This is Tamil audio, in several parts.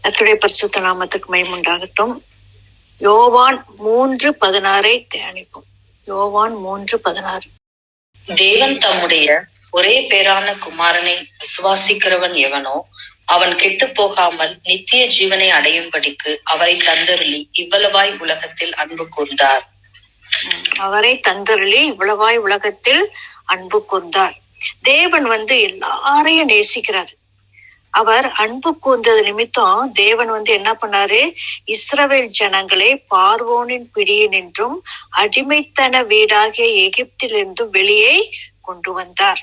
கர்த்தருடைய பரிசுத்த நாமத்துக்கு மகிமை உண்டாகட்டும். யோவான் 3:16 தியானிப்போம். யோவான் 3:16. தேவன் தம்முடைய ஒரே பேரான குமாரனை விசுவாசிக்கிறவன் எவனோ அவன் கெட்டு போகாமல் நித்திய ஜீவனை அடையும்படிக்கு அவரை தந்தருளி இவ்வளவாய் உலகத்தில் அன்பு கூர்ந்தார். அவரை தந்தருளி இவ்வளவாய் உலகத்தில் அன்பு கூர்ந்தார். தேவன் எல்லாரையும் நேசிக்கிறார். அவர் அன்பு கூர்ந்தது நிமித்தம் தேவன் என்ன பண்ணாரு, இஸ்ரவேல் ஜனங்களை பார்வோனின் பிடியினின்றும் அடிமைத்தன வீடாகிய எகிப்திலிருந்தும் வெளியே கொண்டு வந்தார்.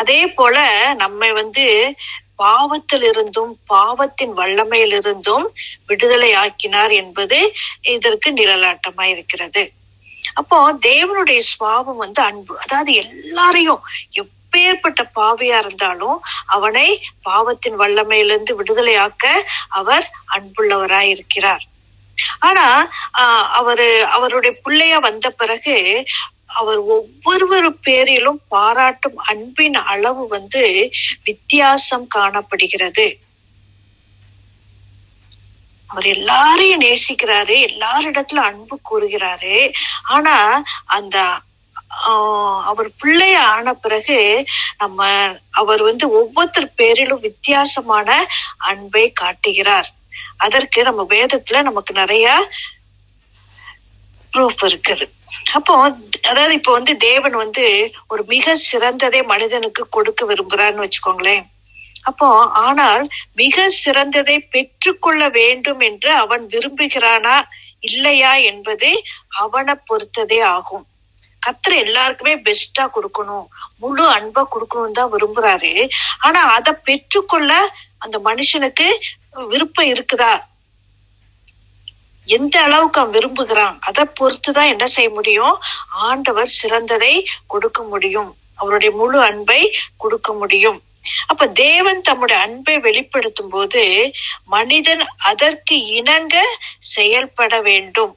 அதே போல நம்மை பாவத்திலிருந்தும் பாவத்தின் வல்லமையிலிருந்தும் விடுதலை ஆக்கினார் என்பது இதற்கு நிழலாட்டமாய் இருக்கிறது. அப்போ தேவனுடைய சுபாவம் அன்பு. அதாவது எல்லாரையும் எப்பேற்பட்ட பாவியா இருந்தாலும் அவனை பாவத்தின் வல்லமையிலிருந்து விடுதலையாக்க அவர் அன்புள்ளவராய் இருக்கிறார். ஆனா அவருடைய பிள்ளையா வந்த பிறகு அவர் ஒவ்வொரு பேரிலும் பாராட்டும் அன்பின் அளவு வித்தியாசம் காணப்படுகிறது. அவர் எல்லாரையும் நேசிக்கிறாரு, எல்லாரிடத்துல அன்பு கூறுகிறாரு. ஆனா அவர் பிள்ளைய ஆன பிறகு அவர் ஒவ்வொருத்தர் பேரிலும் வித்தியாசமான அன்பை காட்டுகிறார். அதற்கு நம்ம வேதத்துல நமக்கு நிறைய ப்ரூஃப் இருக்குது. அப்போ அதாவது இப்போ தேவன் ஒரு மிக சிறந்ததை மனிதனுக்கு கொடுக்க விரும்புறாருன்னு வச்சுக்கோங்களேன். அப்போ ஆனால் மிக சிறந்ததை பெற்றுக்கொள்ள வேண்டும் என்று அவன் விரும்புகிறானா இல்லையா என்பது அவனை பொறுத்ததே ஆகும். கர்த்தர் எல்லாருக்குமே பெஸ்டா கொடுக்கணும், முழு அன்பை கொடுக்கணும் தான் விரும்புறாரு. ஆனா அதை பெற்றுக்கொள்ள அந்த மனுஷனுக்கு விருப்பம் இருக்குதா, எந்த அளவுக்கு அவன் விரும்புகிறான், அதை பொறுத்துதான் என்ன செய்ய முடியும், ஆண்டவர் சிறந்ததை கொடுக்க முடியும், அவருடைய முழு அன்பை கொடுக்க முடியும். அப்ப தேவன் தம்முடைய அன்பை வெளிப்படுத்தும் போது மனிதன் அதற்கு இணங்க செயல்பட வேண்டும்.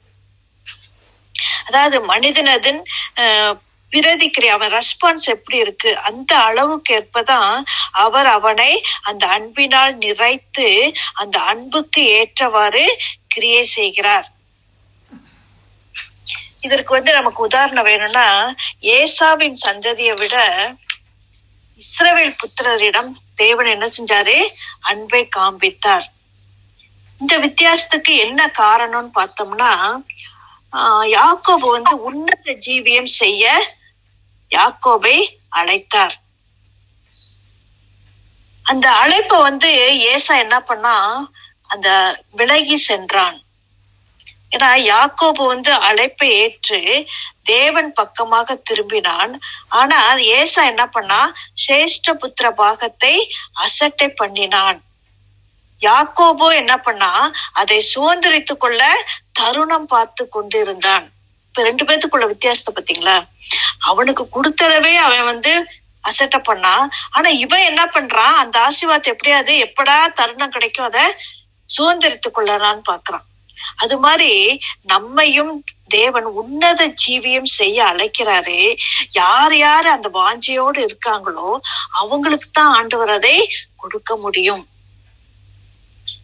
அதாவது மனிதன் அதன் பிரதிக்கிற அவன் ரெஸ்பான்ஸ் எப்படி இருக்கு அந்த அளவுக்கு ஏற்பதான் அவர் அவனை அந்த அன்பினால் நிறைத்து அந்த அன்புக்கு ஏற்றவாறு கிரியை செய்கிறார். இதற்கு நமக்கு உதாரணம் வேணும்னா, ஏசாவின் சந்ததியை விட இஸ்ரவேல் புத்திரரிடம் தேவன் என்ன செஞ்சாரு, அன்பை காண்பித்தார். இந்த வித்தியாசத்துக்கு என்ன காரணம்னு பார்த்தோம்னா, யாக்கோபு உன்னத ஜீவியம் செய்ய யாக்கோபை அழைத்தார். அந்த அழைப்பை ஏசா என்ன பண்ணா, அந்த விலகி சென்றான். ஏன்னா யாக்கோபு அழைப்பை ஏற்று தேவன் பக்கமாக திரும்பினான். ஆனா ஏசா என்ன பண்ணா, சேஷ்ட புத்திர பாகத்தை அசட்டை பண்ணினான். யாக்கோபோ என்ன பண்ணா, அதை சுதந்திரித்து கொள்ள தருணம் பார்த்து கொண்டிருந்தான். இப்ப ரெண்டு பேத்துக்குள்ள வித்தியாசத்தை பாத்தீங்களா? அவனுக்கு கொடுத்ததவே அவன் அசட்டை பண்ணான். ஆனா இவன் என்ன பண்றான், அந்த ஆசீர்வாதத்தை எப்படியாவது எப்படா தருணம் கிடைக்கும் அதை சுதந்திரித்து கொள்ளலான்னு பாக்குறான். அது மாதிரி நம்மையும் தேவன் உன்னத ஜீவியம் செய்ய அழைக்கிறாரு. யார் யார் அந்த வாஞ்சையோடு இருக்காங்களோ அவங்களுக்கு தான் ஆண்டவர் அதை கொடுக்க முடியும்.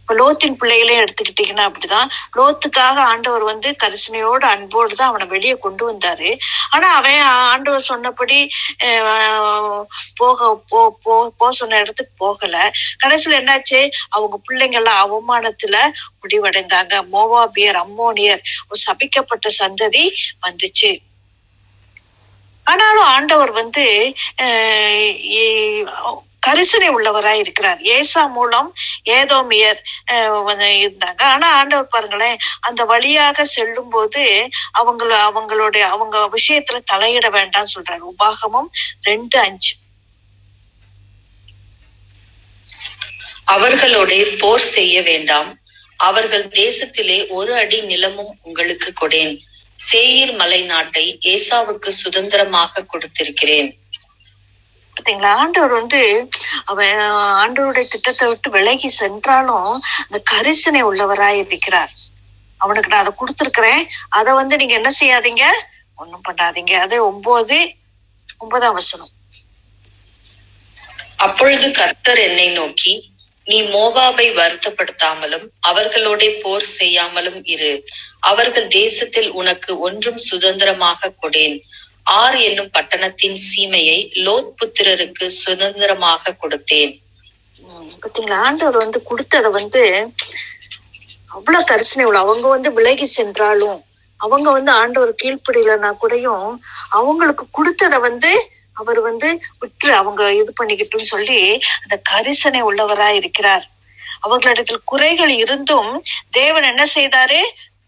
இப்ப லோத்தின் பிள்ளைகளையும் எடுத்துக்கிட்டீங்கன்னா அப்படிதான். லோத்துக்காக ஆண்டவர் கரிசனையோடு அன்போடு தான் அவனை வெளியே கொண்டு வந்தாரு. ஆனா அவன் ஆண்டவர் சொன்னபடி போக சொன்ன இடத்துக்கு போகல. கடைசியில என்னாச்சு, அவங்க பிள்ளைங்க எல்லாம் அவமானத்துல முடிவடைந்தாங்க. மோவாபியர், அம்மோனியர், ஒரு சபிக்கப்பட்ட சந்ததி வந்துச்சு. ஆனாலும் ஆண்டவர் கரிசனை உள்ளவராய் இருக்கிறார். ஏசா மூலம் ஏதோமியர் இருந்தாங்க. ஆனா ஆண்டவர் பாருங்களேன், அந்த வழியாக செல்லும் போது அவங்க விஷயத்துல தலையிட வேண்டாம் சொல்றாரு. உபாகமம் 2:5. அவர்களோட போர் செய்ய வேண்டாம், அவர்கள் தேசத்திலே ஒரு அடி நிலமும் உங்களுக்கு கொடேன், சேயீர் மலை நாட்டை ஏசாவுக்கு சுதந்திரமாக கொடுத்திருக்கிறேன். பாத்தீங்களா, ஆண்டவர் அவன் ஆண்டவருடைய திட்டத்தை விட்டு விலகி சென்றாலும் அந்த கரிசனை உள்ளவராய் இருக்கிறார். அவனுக்கு நான் அதை கொடுத்திருக்கிறேன், அதை நீங்க என்ன செய்யாதீங்க, ஒண்ணும் பண்ணாதீங்க. அது 9:9 அப்பொழுது கர்த்தர் என்னை நோக்கி, நீ மோவாபை வருத்தப்படுத்தாமலும் அவர்களோட போர் செய்யாமலும் இரு. அவர்கள் தேசத்தில் உனக்கு ஒன்றும் சுதந்திரமாக கொடேன். ஆர் என்னும் பட்டணத்தின் சீமையை லோத் புத்திரருக்கு சுதந்திரமாக கொடுத்தேன். பாத்தீங்களா, ஆண்டவர் கொடுத்ததை அவ்வளவு கரிசனை உள்ள. அவங்க விலகி சென்றாலும், அவங்க ஆண்டவர் கீழ்ப்படியலன்னா கூடயும் அவங்களுக்கு கொடுத்ததை அவர் விட்டு அவங்க இது பண்ணிக்கிட்டுன்னு சொல்லி அந்த கரிசனை உள்ளவராய் இருக்கிறார். அவர்களிடத்தில் குறைகள் இருந்தும் தேவன் என்ன செய்தாரு?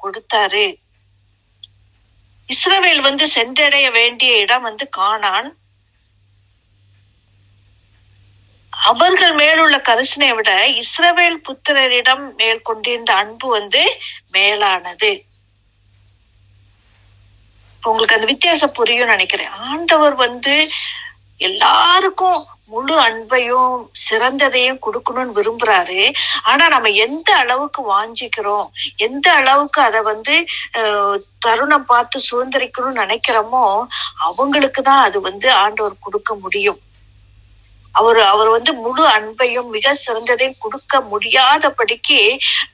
கொடுத்தாரு. இஸ்ரவேல் சென்றடைய வேண்டிய இடம் கானான். அவர்கள் மேலுள்ள கரிசனை விட இஸ்ரவேல் புத்திரரிடம் மேல் கொண்டிருந்த அன்பு மேலானது. உங்களுக்கு அந்த வித்தியாசம் புரியும் நினைக்கிறேன். ஆண்டவர் எல்லாருக்கும் முழு அன்பையும் சிறந்ததையும் கொடுக்கணும்னு விரும்புறாரு. ஆனா நம்ம எந்த அளவுக்கு வாஞ்சிக்கிறோம், எந்த அளவுக்கு அதை தருணம் பார்த்து சுதந்திரிக்கணும்னு நினைக்கிறோமோ அவங்களுக்குதான் அது ஆண்டவர் கொடுக்க முடியும். அவர் முழு அன்பையும் மிக சிறந்ததையும் கொடுக்க முடியாதபடிக்கு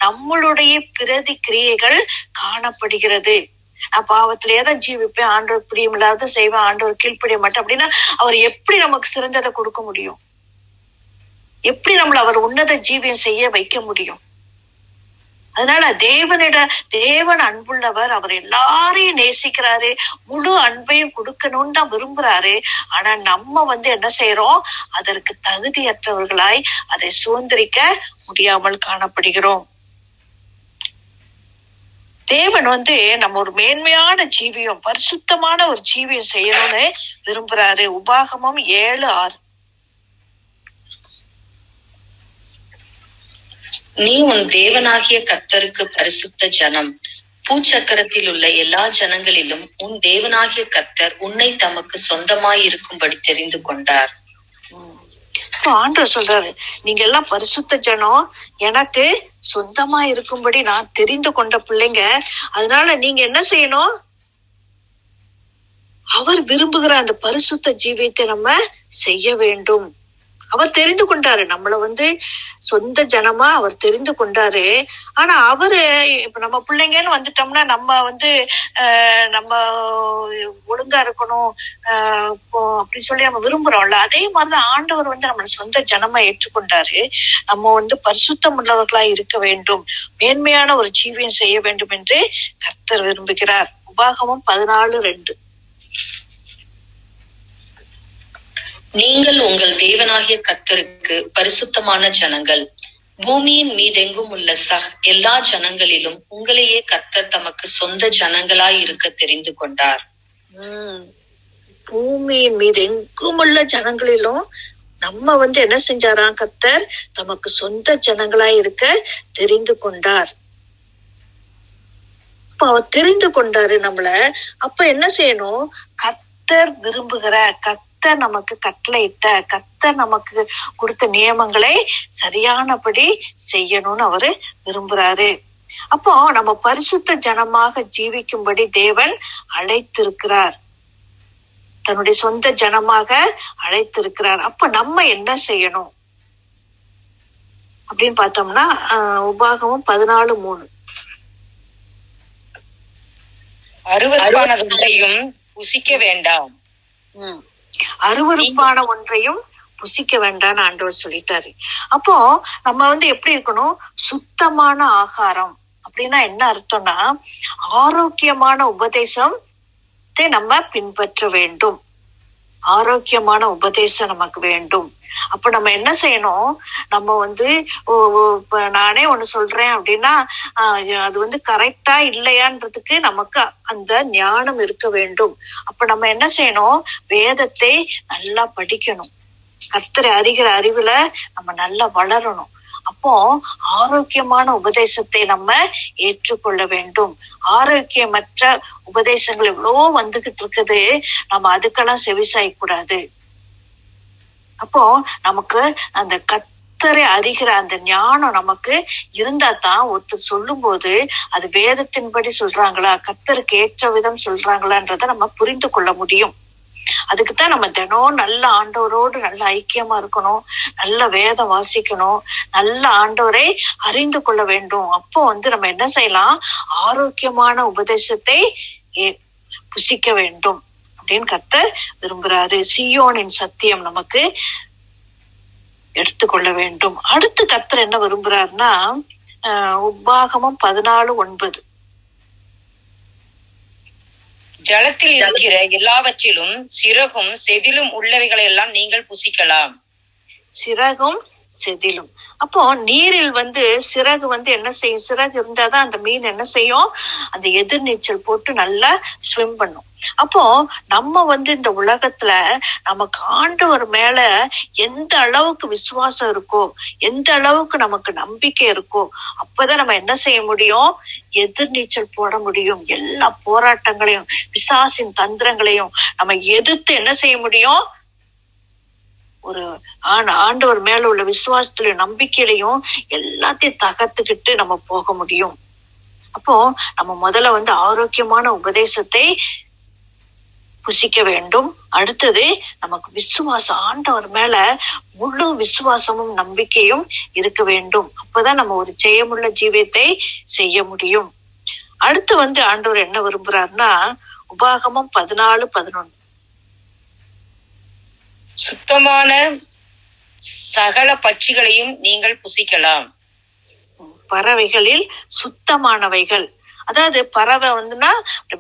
நம்மளுடைய பிரதி கிரியைகள் காணப்படுகிறது. நான் பாவத்திலேதான் ஜீவிப்பேன், ஆண்டவர் பிரியமில்லாத செய்வேன், ஆண்டவர் கீழ்ப்படிய மாட்டேன் அப்படின்னா அவர் எப்படி நமக்கு சிறந்ததை கொடுக்க முடியும்? எப்படி நம்மள அவர் உன்னத ஜீவியம் செய்ய வைக்க முடியும்? அதனால தேவன் அன்புள்ளவர். அவர் எல்லாரையும் நேசிக்கிறாரு, முழு அன்பையும் கொடுக்கணும்னு தான் விரும்புறாரு. ஆனா நம்ம என்ன செய்யறோம்? அதற்கு தகுதியற்றவர்களாய் அதை சுதந்திரிக்க முடியாமல் காணப்படுகிறோம். தேவன் நம்ம ஒரு மேன்மையான ஜீவியம், பரிசுத்தமான ஒரு ஜீவியம் செய்யணும்னு விரும்புறாரு. உபாகமம் 7:6. நீ உன் தேவனாகிய கர்த்தருக்கு பரிசுத்த ஜனம். பூச்சக்கரத்தில் உள்ள எல்லா ஜனங்களிலும் உன் தேவனாகிய கர்த்தர் உன்னை தமக்கு சொந்தமாய் இருக்கும்படி தெரிந்து கொண்டார். ஆண்டவர் சொல்றாரு, நீங்க எல்லாம் பரிசுத்த ஜனம், எனக்கு சொந்தமா இருக்கும்படி நான் தெரிந்து கொண்ட பிள்ளைங்க. அதனால நீங்க என்ன செய்யணும்? அவர் விரும்புகிற அந்த பரிசுத்த ஜீவியத்தை நம்ம செய்ய வேண்டும். அவர் தெரிந்து கொண்டாரு நம்மள சொந்த ஜனமா அவர் தெரிந்து கொண்டாரு. ஆனா அவரு இப்ப நம்ம பிள்ளைங்கன்னு வந்துட்டோம்னா நம்ம நம்ம ஒழுங்கா இருக்கணும் அப்படி சொல்லி நம்ம விரும்புறோம்ல. அதே மாதிரிதான் ஆண்டவர் நம்மள சொந்த ஜனமா ஏற்றுக்கொண்டாரு. நம்ம பரிசுத்தம் உள்ளவர்களா இருக்க வேண்டும், மேன்மையான ஒரு ஜீவியம் செய்ய வேண்டும் என்று கர்த்தர் விரும்புகிறார். உபாகமம் 14:2. நீங்கள் உங்கள் தேவனாகிய கர்த்தருக்கு பரிசுத்தமான ஜனங்கள். பூமியின் மீதெங்கும் உள்ள எல்லா ஜனங்களிலும் உங்களையே கர்த்தர் தமக்கு சொந்த ஜனங்களாய் இருக்க தெரிந்து கொண்டார். பூமியின் மீது எங்கும் உள்ள ஜனங்களிலும் நம்ம என்ன செஞ்சாராம்? கர்த்தர் தமக்கு சொந்த ஜனங்களாய் இருக்க தெரிந்து கொண்டார். அப்ப அவர் தெரிந்து கொண்டாரு நம்மள. அப்ப என்ன செய்யணும்? கர்த்தர் விரும்புகிற, கர்த்தர் நமக்கு கட்டளையிட்ட, கர்த்தர் நமக்கு கொடுத்த நியமங்களை சரியானபடி செய்யணும்னு அவரு விரும்புறாரு. அப்போ நம்ம பரிசுத்த ஜனமாக ஜீவிக்கும்படி தேவன் அழைத்திருக்கிறார், தன்னுடைய சொந்த ஜனமாக அழைத்திருக்கிறார். அப்ப நம்ம என்ன செய்யணும் அப்படின்னு பார்த்தோம்னா உபாகமம் 14:3. அருவருப்பானதையும் புசிக்க வேண்டாம். அருவருப்பான ஒன்றையும் புசிக்க வேண்டாம்னு ஆண்டவர் சொல்லிட்டாரு. அப்போ நம்ம எப்படி இருக்கணும்? சுத்தமான ஆகாரம் அப்படின்னா என்ன அர்த்தம்னா, ஆரோக்கியமான உபதேசத்தை நம்ம பின்பற்ற வேண்டும். ஆரோக்கியமான உபதேசம் நமக்கு வேண்டும். அப்ப நம்ம என்ன செய்யணும்? நம்ம நானே ஒண்ணு சொல்றேன் அப்படின்னா அது கரெக்டா இல்லையான்றதுக்கு நமக்கு அந்த ஞானம் இருக்க வேண்டும். அப்ப நம்ம என்ன செய்யணும்? வேதத்தை நல்லா படிக்கணும். கர்த்தரை அறிகிற அறிவுல நம்ம நல்லா வளரணும். அப்போ ஆரோக்கியமான உபதேசத்தை நம்ம ஏற்றுக்கொள்ள வேண்டும். ஆரோக்கியமற்ற உபதேசங்கள் எவ்வளவோ வந்துகிட்டு இருக்குது, நம்ம அதுக்கெல்லாம் செவிசாய கூடாது. அப்போ நமக்கு அந்த கர்த்தரை அறிகிற அந்த ஞானம் நமக்கு இருந்தா தான் ஒருத்தர் சொல்லும் போது அது வேதத்தின்படி சொல்றாங்களா, கர்த்தருக்கு ஏற்ற விதம் சொல்றாங்களான்றத நம்ம புரிந்து கொள்ள முடியும். அதுக்குத்தான் நம்ம தினம் நல்ல ஆண்டவரோடு நல்ல ஐக்கியமா இருக்கணும், நல்ல வேதம் வாசிக்கணும், நல்ல ஆண்டவரை அறிந்து கொள்ள வேண்டும். அப்போ நம்ம என்ன செய்யலாம், ஆரோக்கியமான உபதேசத்தை புசிக்க வேண்டும் அப்படின்னு கர்த்தர் விரும்புறாரு. சீயோனின் சத்தியம் நமக்கு எடுத்துக்கொள்ள வேண்டும். அடுத்து கர்த்தர் என்ன விரும்புறாருன்னா, உபாகமம் 14:9, ஜலத்தில் இருக்கிற எல்லாவற்றிலும் சிறகும் செதிலும் உள்ளவைகளை எல்லாம் நீங்கள் புசிக்கலாம். சிறகும் செதிலும். அப்போ நீரில் சிறகு என்ன செய்யும், சிறகு இருந்தாதான் அந்த மீன் என்ன செய்யும், அந்த எதிர்நீச்சல் போட்டு நல்லா ஸ்விம் பண்ணும். அப்போ நம்ம இந்த உலகத்துல நமக்கு ஆண்டவர் மேல எந்த அளவுக்கு விசுவாசம் இருக்கோ, எந்த அளவுக்கு நமக்கு நம்பிக்கை இருக்கோ, அப்பதான் நம்ம என்ன செய்ய முடியும், எதிர்நீச்சல் போட முடியும். எல்லா போராட்டங்களையும் பிசாசின் தந்திரங்களையும் நம்ம எதிர்த்து என்ன செய்ய முடியும், ஒரு ஆண்டவர் மேல உள்ள விசுவாசத்திலையும் நம்பிக்கையிலையும் எல்லாத்தையும் தகர்த்துக்கிட்டு நம்ம போக முடியும். அப்போ நம்ம முதல்ல ஆரோக்கியமான உபதேசத்தை புசிக்க வேண்டும். அடுத்தது நமக்கு விசுவாசம், ஆண்டவர் மேல முழு விசுவாசமும் நம்பிக்கையும் இருக்க வேண்டும். அப்பதான் நம்ம ஒரு ஜெயமுள்ள ஜீவியத்தை செய்ய முடியும். அடுத்து ஆண்டவர் என்ன விரும்புறாருன்னா, உபாகமம் 14:11, சுத்தமான சகல பட்சிகளையும் நீங்கள் புசிக்கலாம். பறவைகளில் சுத்தமானவைகள், அதாவது பறவை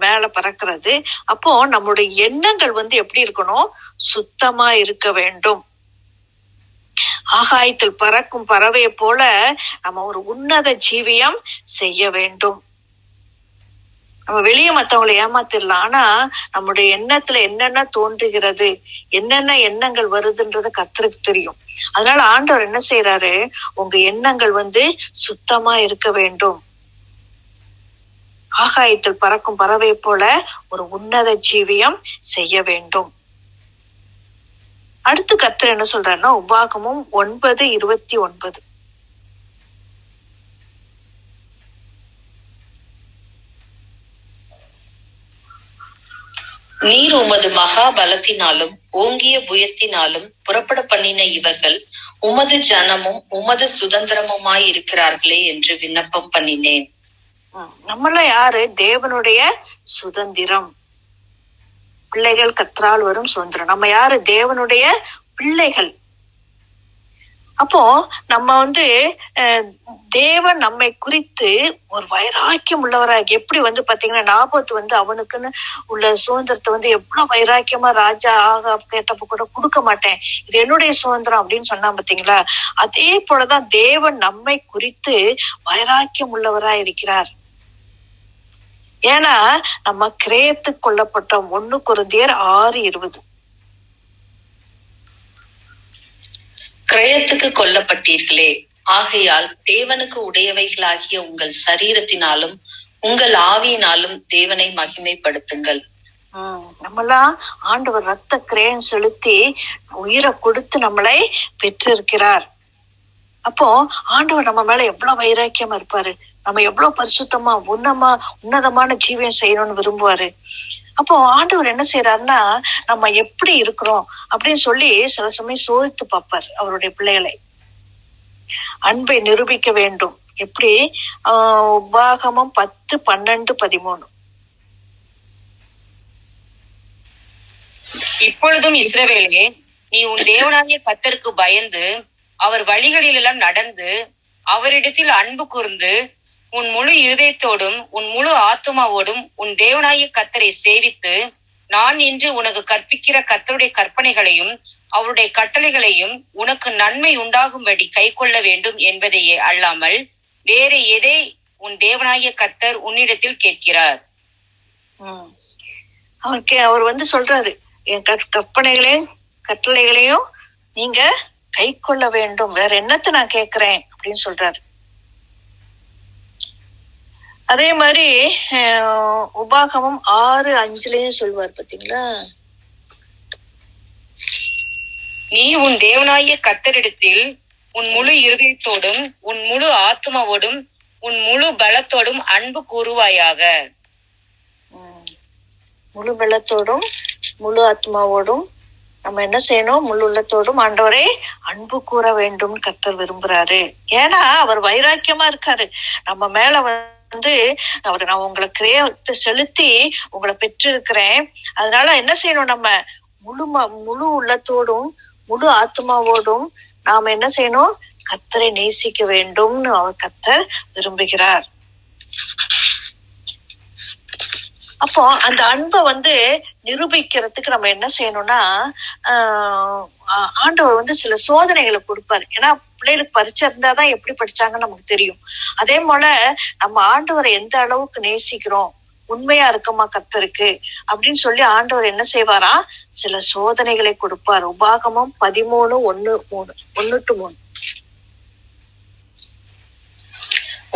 மேல பறக்கிறது. அப்போ நம்முடைய எண்ணங்கள் எப்படி இருக்கணும், சுத்தமா இருக்க வேண்டும். ஆகாயத்தில் பறக்கும் பறவையை போல நம்ம ஒரு உன்னத ஜீவியம் செய்ய வேண்டும். நம்ம வெளியே மத்தவங்களை ஏமாத்திடலாம், ஆனா நம்முடைய எண்ணத்துல என்னென்ன தோன்றுகிறது, என்னென்ன எண்ணங்கள் வருதுன்றது கர்த்தருக்கு தெரியும். அதனால ஆண்டவர் என்ன செய்யறாரு, உங்க எண்ணங்கள் சுத்தமா இருக்க வேண்டும். ஆகாயத்தில் பறக்கும் பறவை போல ஒரு உன்னத ஜீவியம் செய்ய வேண்டும். அடுத்து கர்த்தர் என்ன சொல்றாருன்னா, உபாகமம் 9:29, நீர் உமது மகா பலத்தினாலும் ஓங்கிய புயத்தினாலும் புறப்பட பண்ணின இவர்கள் உமது ஜனமும் உமது சுதந்திரமுமாய் இருக்கிறார்களே என்று விண்ணப்பம் பண்ணினேன். நம்மள யாரு, தேவனுடைய சுதந்திரம், பிள்ளைகள் கர்த்தரால் வரும் சுதந்திரம். நம்ம யாரு, தேவனுடைய பிள்ளைகள். அப்போ நம்ம தேவன் நம்மை குறித்து ஒரு வைராக்கியம் உள்ளவராக, எப்படி பாத்தீங்கன்னா நாபோத் அவனுக்குன்னு உள்ள சுதந்திரத்தை எவ்வளவு வைராக்கியமா ராஜா ஆக கேட்டப்ப கூட கொடுக்க மாட்டேன், இது என்னுடைய சுதந்திரம் அப்படின்னு சொன்னா பாத்தீங்களா. அதே போலதான் தேவன் நம்மை குறித்து வைராக்கியம் உள்ளவரா இருக்கிறார். ஏன்னா நம்ம கிரயத்து கொள்ளப்பட்டோம். 1 கொரிந்தியர் 6:20, கிரயத்துக்கு கொல்லப்பட்டீர்களே, ஆகையால் தேவனுக்கு உடையவைகளாகிய உங்கள் சரீரத்தினாலும் உங்கள் ஆவியினாலும் தேவனை மகிமைப்படுத்துங்கள். நம்மளாம் ஆண்டவர் ரத்த கிரயம் செலுத்தி உயிரை கொடுத்து நம்மளை பெற்றிருக்கிறார். அப்போ ஆண்டவர் நம்ம மேல எவ்வளவு வைராக்கியமா இருப்பாரு, நம்ம எவ்வளவு பரிசுத்தமா உன்னதமான ஜீவியம் செய்யணும்னு விரும்புவாரு. அப்போ ஆண்டவர் என்ன செய்யறாருன்னா, நம்ம எப்படி இருக்கிறோம் அப்படின்னு சொல்லி சில சமயம் சோதித்து பார்ப்பார் அவருடைய பிள்ளைகளை. அன்பை நிரூபிக்க வேண்டும். எப்படி, உபாகமம் 10:12-13, இப்பொழுதும் இஸ்ரவேலே, நீ உன் தேவனாகிய கர்த்தருக்கு பயந்து அவர் வழிகளிலெல்லாம் நடந்து அவரிடத்தில் அன்பு கூர்ந்து உன் முழு இருதயத்தோடும் உன் முழு ஆத்துமாவோடும் உன் தேவனாகிய கர்த்தரை சேவித்து நான் இன்று உனக்கு கற்பிக்கிற கர்த்தருடைய கற்பனைகளையும் அவருடைய கட்டளைகளையும் உனக்கு நன்மை உண்டாகும்படி கை கொள்ள வேண்டும் என்பதையே அல்லாமல் வேற எதை உன் தேவனாகிய கர்த்தர் உன்னிடத்தில் கேட்கிறார். அவர் சொல்றாரு, என் கற்பனைகளையும் கட்டளைகளையும் நீங்க கை கொள்ள வேண்டும், வேற என்னத்தை நான் கேட்கிறேன் அப்படின்னு சொல்றாரு. அதே மாதிரி உபாகமம் 6:5 சொல்வார் பாத்தீங்களா, நீ உன் தேவனாகிய கர்த்தரிடத்தில் உன் முழு இருதயத்தோடும் உன் முழு ஆத்மாவோடும் உன் முழு பலத்தோடும் அன்பு கூறுவாயாக. முழு பலத்தோடும் முழு ஆத்மாவோடும் நம்ம என்ன செய்யணும்? முழு உள்ளத்தோடும் ஆண்டவரை அன்பு கூற வேண்டும் கர்த்தர் விரும்புறாரு. ஏன்னா அவர் வைராக்கியமா இருக்காரு நம்ம மேல. அவர் நான் உங்களை கிரயத்தை செலுத்தி உங்களை பெற்றிருக்கிறேன், அதனால என்ன செய்யணும்? நம்ம முழு உள்ளத்தோடும் முழு ஆத்மாவோடும் நாம என்ன செய்யணும்? கர்த்தரை நேசிக்க வேண்டும்னு அவர் கர்த்தர் விரும்புகிறார். அப்போ அந்த அன்பை நிரூபிக்கிறதுக்கு நம்ம என்ன செய்யணும்னா, ஆண்டவர் சில சோதனைகளை கொடுப்பாரு. ஏன்னா பிள்ளைகளுக்கு பரீட்சை இருந்தாதான் எப்படி படிச்சாங்கன்னு நமக்கு தெரியும். அதே போல நம்ம ஆண்டவரை எந்த அளவுக்கு நேசிக்கிறோம், உண்மையா இருக்கமா கர்த்தருக்கு அப்படின்னு சொல்லி ஆண்டவர் என்ன செய்வாரா? சில சோதனைகளை கொடுப்பார். உபாகமம் 13:1-3.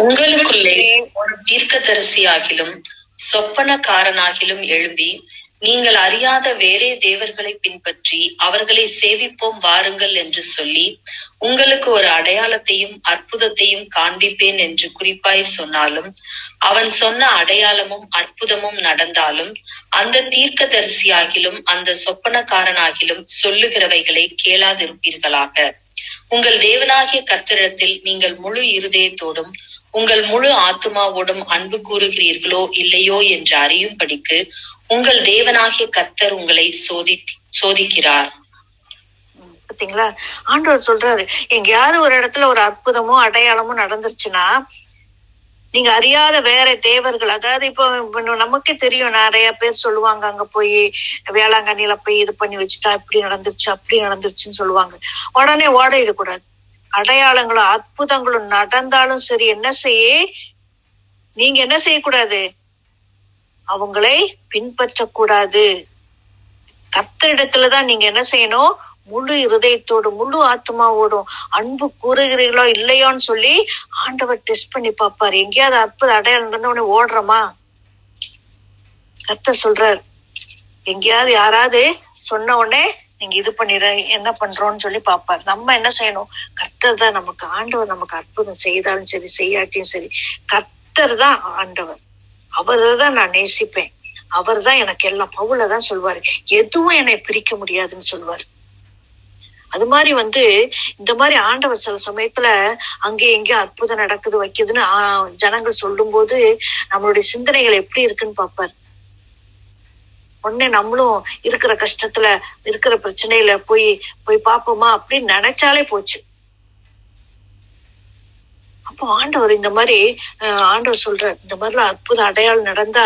உங்களுக்குள்ளே ஒரு தீர்க்கதரிசியாகிலும் சொப்பனக்காரனாகிலும் எழும்பி நீங்கள் அறியாத வேறே தேவர்களை பின்பற்றி அவர்களை சேவிப்போம் வாருங்கள் என்று சொல்லி உங்களுக்கு ஒரு அடையாளத்தையும் அற்புதத்தையும் காண்பிப்பேன் என்று குறிப்பாய் சொன்னாலும், அவன் சொன்ன அடையாளமும் அற்புதமும் நடந்தாலும், அந்த தீர்க்கதரிசியாகிலும் அந்த சொப்பனக்காரனாகிலும் சொல்லுகிறவைகளை கேளாதிருப்பீர்களாக. உங்கள் தேவனாகிய கர்த்தரிடத்தில் நீங்கள் முழு இருதயத்தோடும் உங்கள் முழு ஆத்துமாவோடும் அன்பு கூறுகிறீர்களோ இல்லையோ என்று அறியும்படிக்கு உங்கள் தேவனாகிய கர்த்தர் உங்களை சோதிக்கிறார். பாத்தீங்களா? ஆண்டவர் சொல்றாரு, எங்கேயாவது ஒரு இடத்துல ஒரு அற்புதமோ அடையாளமோ நடந்துருச்சுன்னா, நீங்க அறியாத வேற தேவர்கள், அதாவது இப்போ நமக்கே தெரியும், நிறைய பேர் சொல்லுவாங்க, அங்க போய் வேளாங்கண்ணியில போய் இது பண்ணி வச்சுட்டா இப்படி நடந்துருச்சு அப்படி நடந்துருச்சுன்னு சொல்லுவாங்க. உடனே ஓடிடக்கூடாது. அடையாளங்களும் அற்புதங்களும் நடந்தாலும் சரி, நீங்க என்ன செய்யக்கூடாது? அவங்களை பின்பற்றக்கூடாது. கர்த்தரிடத்துலதான் நீங்க என்ன செய்யணும்? முழு இருதயத்தோடும் முழு ஆத்மாவோடும் அன்பு கூறுகிறீர்களோ இல்லையோன்னு சொல்லி ஆண்டவர் டெஸ்ட் பண்ணி பார்ப்பாரு. எங்கேயாவது அற்புத அடையாளம் நடந்த உடனே ஓடுறோமா? கர்த்தர் சொல்றார், எங்கேயாவது யாராவது சொன்ன உடனே நீங்க இது பண்ணிடுற என்ன பண்றோம்னு சொல்லி பார்ப்பாரு. நம்ம என்ன செய்யணும்? கர்த்தர் தான் நமக்கு. ஆண்டவர் நமக்கு அற்புதம் செய்தாலும் சரி செய்யாட்டியும் சரி, கர்த்தர் தான் ஆண்டவர். அவர்தான் நான் நேசிப்பேன், அவர் தான் எனக்கு எல்லாம். பவுலதான் சொல்வாரு, எதுவும் என்னை பிரிக்க முடியாதுன்னு சொல்வாரு. அது மாதிரி இந்த மாதிரி ஆண்டவர் சில சமயத்துல அங்கேயும் எங்கேயும் அற்புதம் நடக்குது வைக்குதுன்னு ஜனங்கள் சொல்லும் போது நம்மளுடைய சிந்தனைகள் எப்படி இருக்குன்னு பார்ப்பாரு. உடனே நம்மளும் இருக்கிற கஷ்டத்துல இருக்கிற பிரச்சனையில போய் பார்ப்போமா அப்படின்னு நினைச்சாலே போச்சு. அப்போ ஆண்டவர் இந்த மாதிரி ஆண்டவர் சொல்ற, இந்த மாதிரிலாம் அற்புத அடையாளம் நடந்தா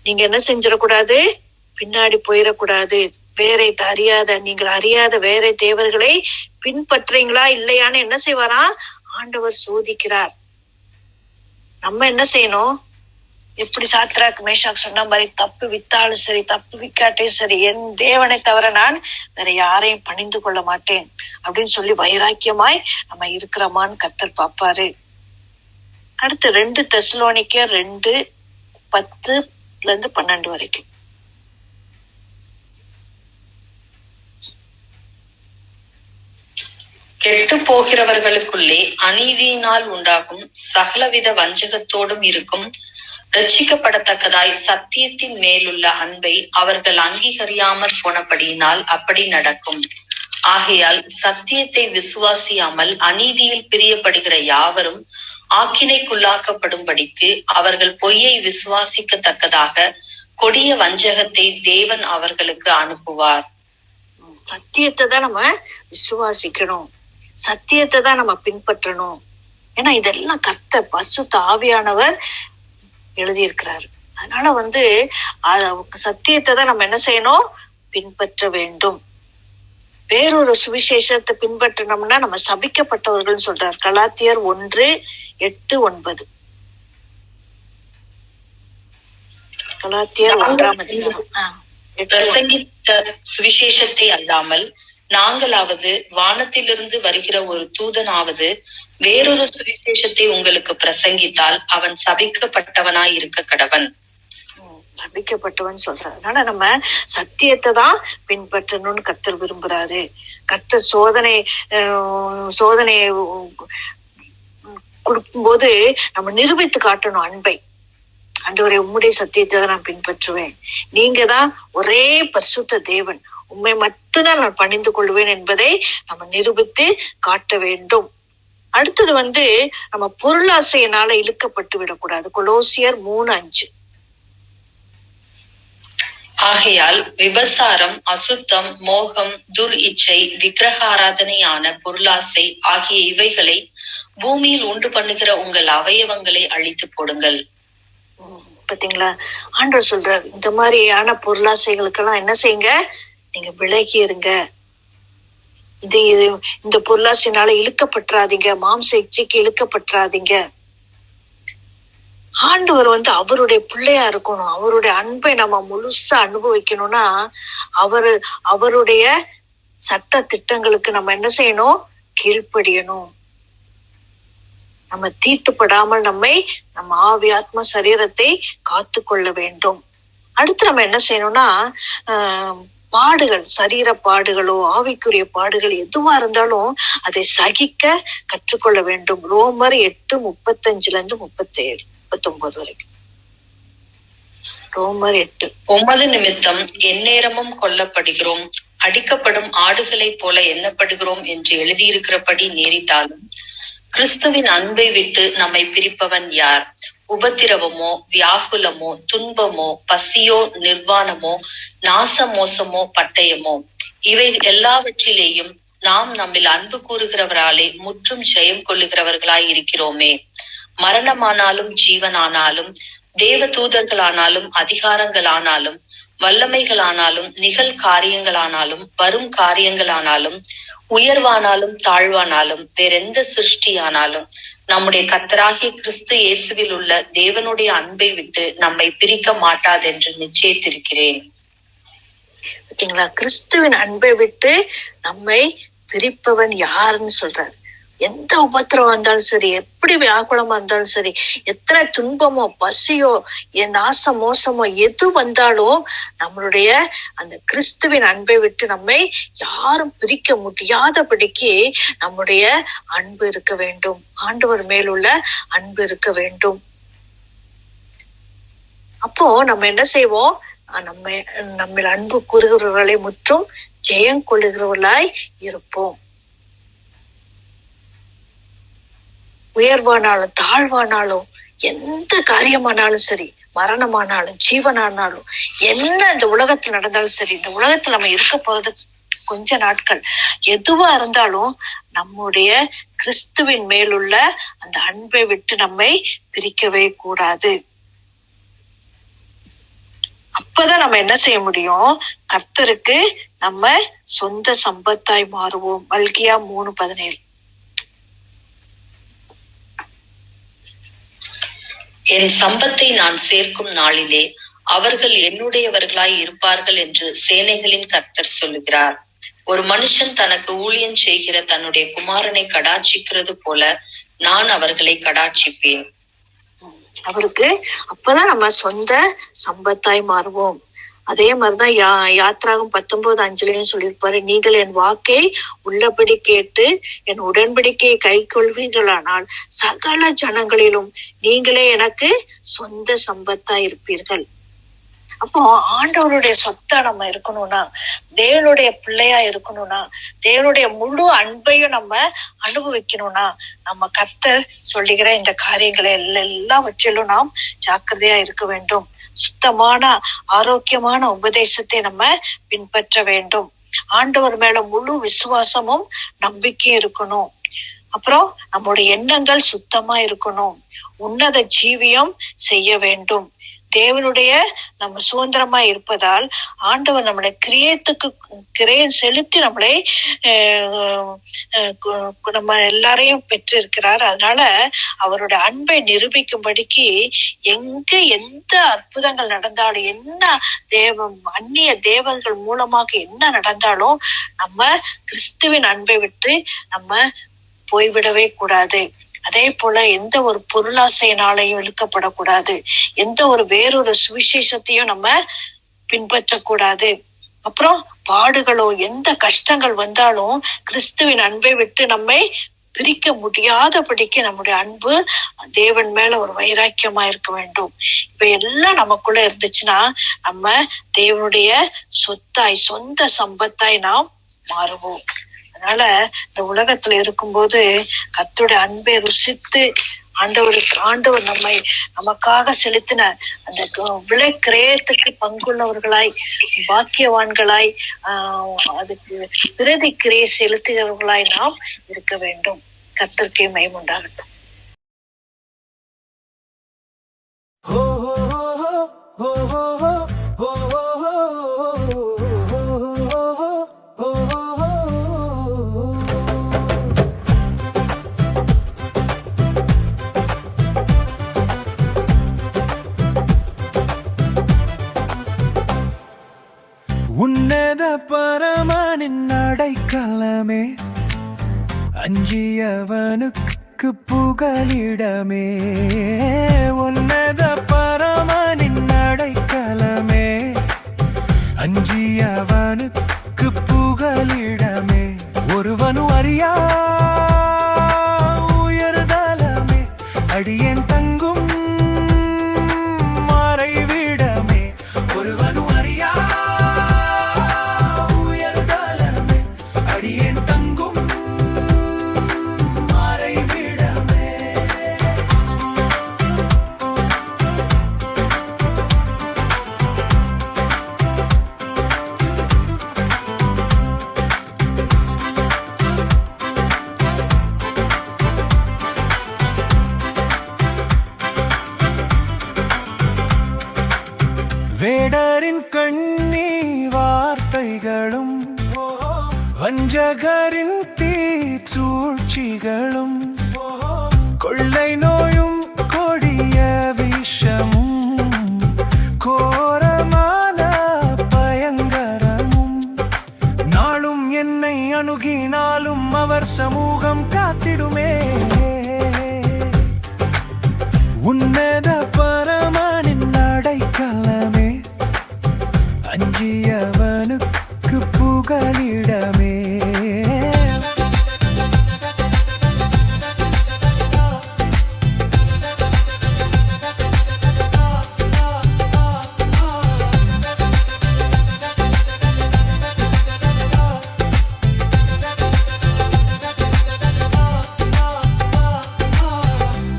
நீங்க என்ன செஞ்சிடக்கூடாது? பின்னாடி போயிடக்கூடாது. நீங்கள் அறியாத வேற தேவர்களை பின்பற்றீங்களா இல்லையான்னு என்ன செய்வாரா? ஆண்டவர் சோதிக்கிறார். நம்ம என்ன செய்யணும்? எப்படி சாத்ராக் மேஷாக் சொன்ன மாதிரி, தப்பு வித்தாலும் சரி தப்பு விக்காட்டையும் சரி, என் தேவனை தவிர நான் வேற யாரையும் பணிந்து கொள்ள மாட்டேன் அப்படின்னு சொல்லி வைராக்கியமாய் நம்ம இருக்கிறோமான்னு கர்த்தர் பார்ப்பாரு. அடுத்து 2 தெசலோனிக்கேயர் 2:10-12 வரைக்கும். கெட்டு போகிறவர்களுக்குள்ளே அநீதியினால் உண்டாகும் சகலவித வஞ்சகத்தோடும் இருக்கும் ரட்சிக்கப்படத்தக்கதாய் சத்தியத்தின் மேலுள்ள அன்பை அவர்கள் அங்கீகரியாமற் போனபடியினால் அப்படி நடக்கும். ஆகையால் சத்தியத்தை விசுவாசியாமல் அநீதியில் பிரியப்படுகிற யாவரும் ஆக்கினைக்குள்ளாக்கப்படும்படிக்கு அவர்கள் பொய்யை விசுவாசிக்கத்தக்கதாக கொடிய வஞ்சகத்தை தேவன் அவர்களுக்கு அனுப்புவார். சத்தியத்தை தான் நம்ம விசுவாசிக்கணும், சத்தியத்தை தான் நம்ம பின்பற்றணும். ஏன்னா இதெல்லாம் கர்த்தர் பரிசுத்த ஆவியானவர் எழுதியிருக்கிறாரு. அதனால சத்தியத்தை தான் நம்ம என்ன செய்யணும்? பின்பற்ற வேண்டும். வேறொரு சுவிசேஷத்தை பின்பற்றணும்னா நம்ம சபிக்கப்பட்டவர்கள் சொல்றார். கலாத்தியர் 1:8-9. கலாத்தியர் 1:8. பிரசங்கித்த சுவிசேஷத்தை அல்லாமல் நாங்களாவது வானத்திலிருந்து வருகிற ஒரு தூதனாவது வேறொரு சுவிசேஷத்தை உங்களுக்கு பிரசங்கித்தால் அவன் சபிக்கப்பட்டவனாய் இருக்க கடவன். சபிக்கப்பட்டவன் சொல்றாரு. அதனால நம்ம சத்தியத்தை தான் பின்பற்றணும்னு கர்த்தர் விரும்புறாரு. கர்த்தர் சோதனை கொடுக்கும்போது நம்ம நிரூபித்து காட்டணும் அன்பை. ஆண்டவரே உம்முடைய சத்தியத்தை தான் நான் பின்பற்றுவேன், நீங்க தான் ஒரே பரிசுத்த தேவன், உண்மை மட்டும்தான் நான் பணிந்து கொள்வேன் என்பதை நம்ம நிரூபித்து காட்ட வேண்டும். அடுத்தது நம்ம பொருளாசையினால இழுக்கப்பட்டு விடக்கூடாது. கொலோசியர் 3:5. ஆகையால் விபசாரம், அசுத்தம், மோகம், துர் இச்சை, விக்கிரக ஆராதனையான பொருளாசை ஆகிய இவைகளை பூமியில் உண்டு பண்ணுகிற உங்கள் அவயவங்களை அழித்து போடுங்கள். பாத்தீங்களா, ஆண்டவர் சொல்றார், இந்த மாதிரியான பொருளாசைகளுக்கெல்லாம் என்ன செய்யுங்க, நீங்க விலகி இருங்க. இந்த பொருளாசைனால இழுக்கப்பட்டுறாதீங்க, மாம்ச இச்சைக்கு இழுக்கப்பட்டுறாதீங்க. ஆண்டவர் அவருடைய பிள்ளையா இருக்கணும், அவருடைய அன்பை நம்ம முழுசா அனுபவிக்கணும்னா அவருடைய சட்ட திட்டங்களுக்கு நம்ம என்ன செய்யணும், கீழ்ப்படியணும். நம்ம தீட்டுப்படாமல் நம்ம ஆவி ஆத்ம சரீரத்தை காத்து கொள்ள வேண்டும். அடுத்து நம்ம என்ன செய்யணும்னா பாடுகள், சரீர பாடுகளோ ஆவிக்குரிய பாடுகள் எதுவா இருந்தாலும் அதை சகிக்க கற்றுக்கொள்ள வேண்டும். ரோமர் 8:35-37 39 வரைக்கும். ரோமர் 8. உமது நிமித்தம் எந்நேரமும் கொல்லப்படுகிறோம், அடிக்கப்படும் ஆடுகளைப் போல எண்ணப்படுகிறோம் என்று எழுதியிருக்கிறபடி நேரிட்டாலும் கிறிஸ்துவின் அன்பை விட்டு நம்மை பிரிப்பவன் யார்? உபத்திரவமோ, வியாகுலமோ, துன்பமோ, பசியோ, நிர்வாணமோ, நாச மோசமோ, பட்டயமோ, இவை எல்லாவற்றிலேயும் நாம் நம்மில் அன்பு கூறுகிறவராலே முற்றும் ஜெயம் கொள்ளுகிறவர்களாய் இருக்கிறோமே. மரணமானாலும் ஜீவனானாலும் தேவ தூதர்களானாலும் அதிகாரங்களானாலும் வல்லமைகளானாலும் நிகழ் காரியங்களானாலும் வரும் காரியங்களானாலும் உயர்வானாலும் தாழ்வானாலும் வேறெந்த சிருஷ்டியானாலும் நம்முடைய கர்த்தராகிய கிறிஸ்து இயேசுவில் உள்ள தேவனுடைய அன்பை விட்டு நம்மை பிரிக்க மாட்டாதென்று நிச்சயித்திருக்கிறேன். ஓகேங்களா, கிறிஸ்துவின் அன்பை விட்டு நம்மை பிரிப்பவன் யாருன்னு சொல்றாரு. எந்த உபத்திரவம் வந்தாலும் சரி, எப்படி வியாகுலமா இருந்தாலும் சரி, எத்தனை துன்பமோ பசியோ நாச மோசமோ எது வந்தாலும் நம்மளுடைய அந்த கிறிஸ்துவின் அன்பை விட்டு நம்மை யாரும் பிரிக்க முடியாதபடிக்கு நம்முடைய அன்பு இருக்க வேண்டும், ஆண்டவர் மேலுள்ள அன்பு இருக்க வேண்டும். அப்போ நம்ம என்ன செய்வோம், நம்ம அன்பு கூறுகிறவர்களை முற்றும் ஜெயம் கொள்ளுகிறவர்களாய் இருப்போம். உயர்வானாலும் தாழ்வானாலும் எந்த காரியமானாலும் சரி, மரணமானாலும் ஜீவனானாலும் என்ன இந்த உலகத்தில் நடந்தாலும் சரி, இந்த உலகத்துல நம்ம இருக்க போறது கொஞ்ச நாட்கள், எதுவா இருந்தாலும் நம்முடைய கிறிஸ்துவின் மேலுள்ள அந்த அன்பை விட்டு நம்மை பிரிக்கவே கூடாது. அப்பதான் நம்ம என்ன செய்ய முடியும், கர்த்தருக்கு நம்ம சொந்த சம்பத்தாய் மாறுவோம். மல்கியா 3:17. என் சம்பத்தை நான் சேர்க்கும் நாளிலே அவர்கள் என்னுடையவர்களாய் இருப்பார்கள் என்று சேனைகளின் கர்த்தர் சொல்லுகிறார். ஒரு மனுஷன் தனக்கு ஊழியம் செய்கிற தன்னுடைய குமாரனை கடாட்சிக்கிறது போல நான் அவர்களை கடாட்சிப்பேன். அவருக்கு அப்பதான் நம்ம சொந்த சம்பத்தாய் மாறுவோம். அதே மாதிரிதான் யாத்ராகம் 19:5 சொல்லியிருப்பாரு, நீங்கள் என் வாக்கை உள்ளபடி கேட்டு என் உடன்படிக்கையை கை கொள்வீர்களானால் சகல ஜனங்களிலும் நீங்களே எனக்கு சொந்த சம்பத்தா இருப்பீர்கள். அப்போ ஆண்டவருடைய சொத்தா நம்ம இருக்கணும்னா, தேவனுடைய பிள்ளையா இருக்கணும்னா, தேவனுடைய முழு அன்பையும் நம்ம அனுபவிக்கணும்னா, நம்ம கர்த்தர் சொல்லுகிற இந்த காரியங்களை எல்லாவற்றிலும் நாம் ஜாக்கிரதையா இருக்க வேண்டும். சுத்தமான ஆரோக்கியமான உபதேசத்தை நம்ம பின்பற்ற வேண்டும். ஆண்டவர் மேல முழு விசுவாசமும் நம்பிக்கையும் இருக்கணும். அப்புறம் நம்முடைய எண்ணங்கள் சுத்தமா இருக்கணும். உன்னத ஜீவியம் செய்ய வேண்டும். தேவனுடைய நம்ம சுதந்திரமா இருப்பதால் ஆண்டவர் நம்மளை கிரயம் செலுத்தி நம்மளை நம்ம எல்லாரையும் பெற்றிருக்கிறார். அதனால அவருடைய அன்பை நிரூபிக்கும்படிக்கு எந்த அற்புதங்கள் நடந்தாலும், என்ன அந்நிய தேவர்கள் மூலமாக என்ன நடந்தாலும் நம்ம கிறிஸ்துவின் அன்பை விட்டு நம்ம போய்விடவே கூடாது. அதே போல எந்த ஒரு பொருளாசையினாலையும் இழுக்கப்படக்கூடாது. எந்த ஒரு வேறொரு சுவிசேஷத்தையும் நம்ம பின்பற்றக்கூடாது. அப்புறம் பாடுகளோ எந்த கஷ்டங்கள் வந்தாலும் கிறிஸ்துவின் அன்பை விட்டு நம்மை பிரிக்க முடியாதபடிக்கு நம்முடைய அன்பு தேவன் மேல ஒரு வைராக்கியமா இருக்க வேண்டும். இப்ப எல்லாம் நமக்குள்ள இருந்துச்சுன்னா நம்ம தேவனுடைய சொத்தாய், சொந்த சம்பத்தாய் நாம் மாறுவோம். அதனால இந்த உலகத்துல இருக்கும்போது கர்த்தருடைய அன்பை ருசித்து ஆண்டவர் நமக்காக செலுத்தின அந்த விலை கிரயத்துக்கு பங்குள்ளவர்களாய், பாக்கியவான்களாய், அதுக்கு பிரதி கிரையை செலுத்துகிறவர்களாய் நாம் இருக்க வேண்டும். கர்த்தருக்கே மகிமை உண்டாகட்டும். உன்னத பரமனின் அடைக்கலமே, அஞ்சியவனுக்கு புகலிடமே. உன்னத பரமனின் அடைக்கலமே, அஞ்சியவனுக்கு புகலிடமே. ஒருவனும் அறியா உயர்தலமே, அடியேன் தங்கும் மறைவிடமே. ஒருவனும் அறியா வேடரின் கண்ணி வார்த்தைகளும், வஞ்சகரின் தீச்சூழ்ச்சிகளும், கொள்ளை நோயும் கொடிய விஷமும், கோரமான பயங்கரமும் நாளும் என்னை அணுகினாலும் அவர் சமூகம் காத்திடுமே. உன்னத பரமனின் அடைக்கலமே, அஞ்சியவனுக்கு புகலிடமே.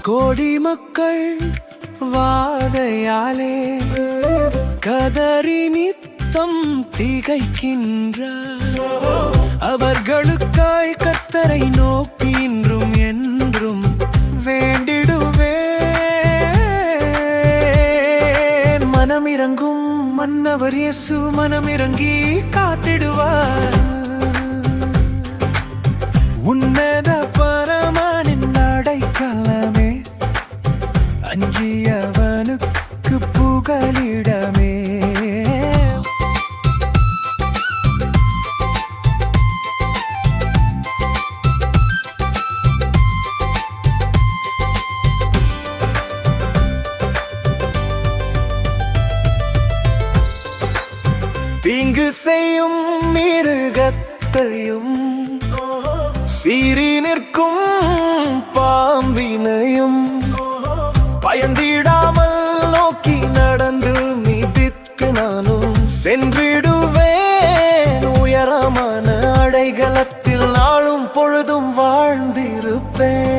கோடி மக்கள் வாதையாலே கதறி நித்தம் திகைக்கின்றார். அவர்களுக்காய் கர்த்தரை நோக்கி இன்றும் என்றும் வேண்டிடுவேன். மனமிரங்கும் மன்னவர் இயேசு மனமிரங்கி காத்திடுவார். உன்னத பரமனின் அடைக்கலமே, அஞ்சியவனுக்கு புகலிடமே. தீங்கு செய்யும் மிருகத்தையும், சீறி நிற்கும் பாம்பினையும் பயந்திடாமல் நோக்கி நடந்து மிதித்து நானும் சென்றிடுவேன். உயரமான அடைகலத்தில் நாளும் பொழுதும் வாழ்ந்திருப்பேன்.